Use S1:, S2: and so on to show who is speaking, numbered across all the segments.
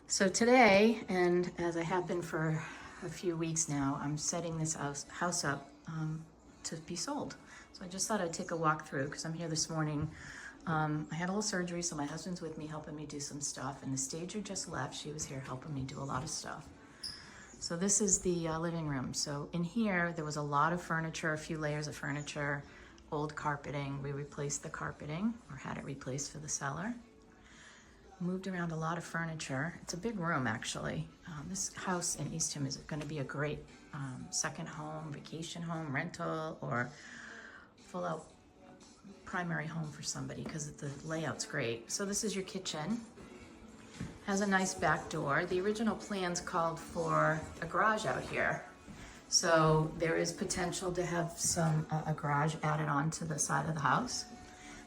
S1: So today, and as I have been for a few weeks now, I'm setting this house up to be sold. So I just thought I'd take a walk through because I'm here this morning. I had a little surgery, so my husband's with me helping me do some stuff, and the stager just left. She was here helping me do a lot of stuff. So this is the living room. So in here, there was a lot of furniture, a few layers of furniture, old carpeting. We replaced the carpeting, or had it replaced for the seller. Moved around a lot of furniture. It's a big room, actually. This house in Eastham is going to be a great second home, vacation home, rental, or full-out primary home for somebody because the layout's great. So this is your kitchen. Has a nice back door. The original plans called for a garage out here. So there is potential to have a garage added on to the side of the house.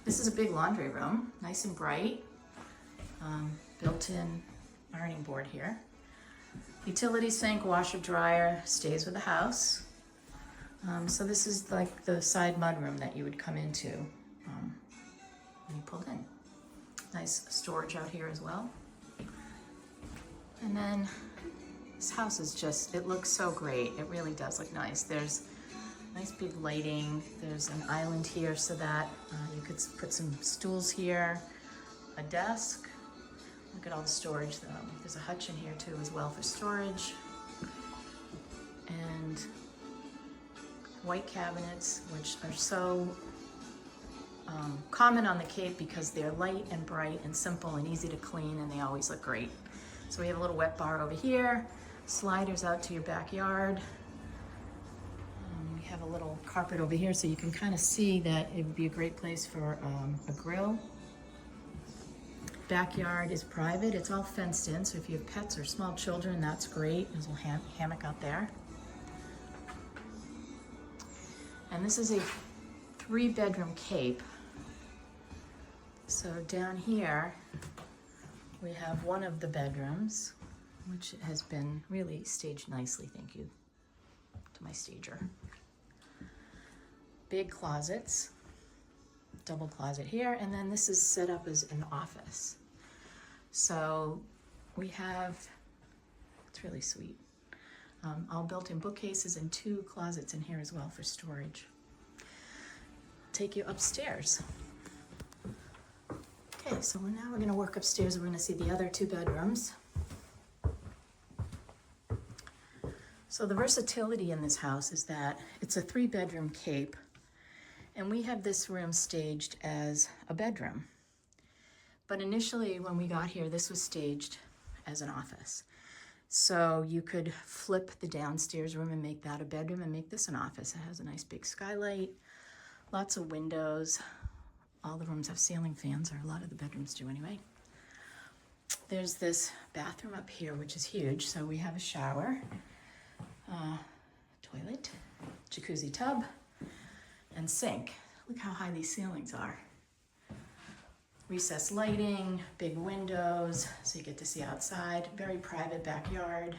S1: This is a big laundry room, nice and bright. Built-in ironing board here. Utility sink, washer, dryer, stays with the house. So this is like the side mudroom that you would come into when you pulled in. Nice storage out here as well. And then this house is just, it looks so great. It really does look nice. There's nice big lighting. There's an island here so that you could put some stools here, a desk. Look at all the storage though. There's a hutch in here too as well for storage. And white cabinets, which are so common on the Cape because they're light and bright and simple and easy to clean, and they always look great. So we have a little wet bar over here, sliders out to your backyard. We have a little carpet over here so you can kind of see that it would be a great place for a grill. Backyard is private. It's all fenced in, so if you have pets or small children, that's great. There's a little hammock out there. And this is a 3-bedroom Cape. So down here, we have one of the bedrooms, which has been really staged nicely, thank you to my stager. Big closets, double closet here, and then this is set up as an office. So we have, it's really sweet, all built-in bookcases and 2 closets in here as well for storage. Take you upstairs. Okay, so now we're gonna work upstairs. We're gonna see the other 2 bedrooms. So the versatility in this house is that it's a 3-bedroom Cape, and we have this room staged as a bedroom. But initially when we got here, this was staged as an office. So you could flip the downstairs room and make that a bedroom and make this an office. It has a nice big skylight, lots of windows. All the rooms have ceiling fans, or a lot of the bedrooms do anyway. There's this bathroom up here, which is huge. So we have a shower, toilet, jacuzzi tub, and sink. Look how high these ceilings are. Recessed lighting, big windows, so you get to see outside. Very private backyard.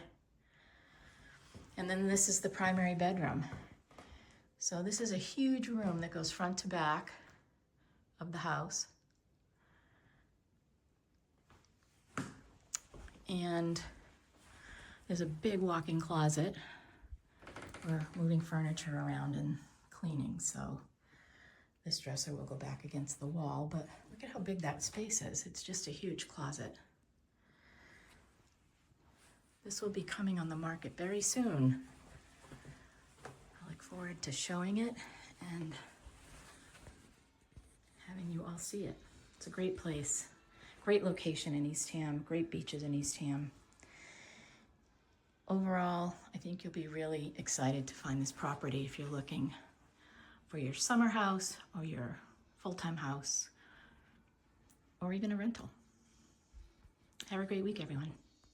S1: And then this is the primary bedroom. So this is a huge room that goes front to back of the house. And there's a big walk-in closet. We're moving furniture around and cleaning, so this dresser will go back against the wall, but look at how big that space is. It's just a huge closet. This will be coming on the market very soon. I look forward to showing it and having you all see it. It's a great place, great location in Eastham, great beaches in Eastham. Overall, I think you'll be really excited to find this property if you're looking for your summer house or your full-time house or even a rental. Have a great week, everyone.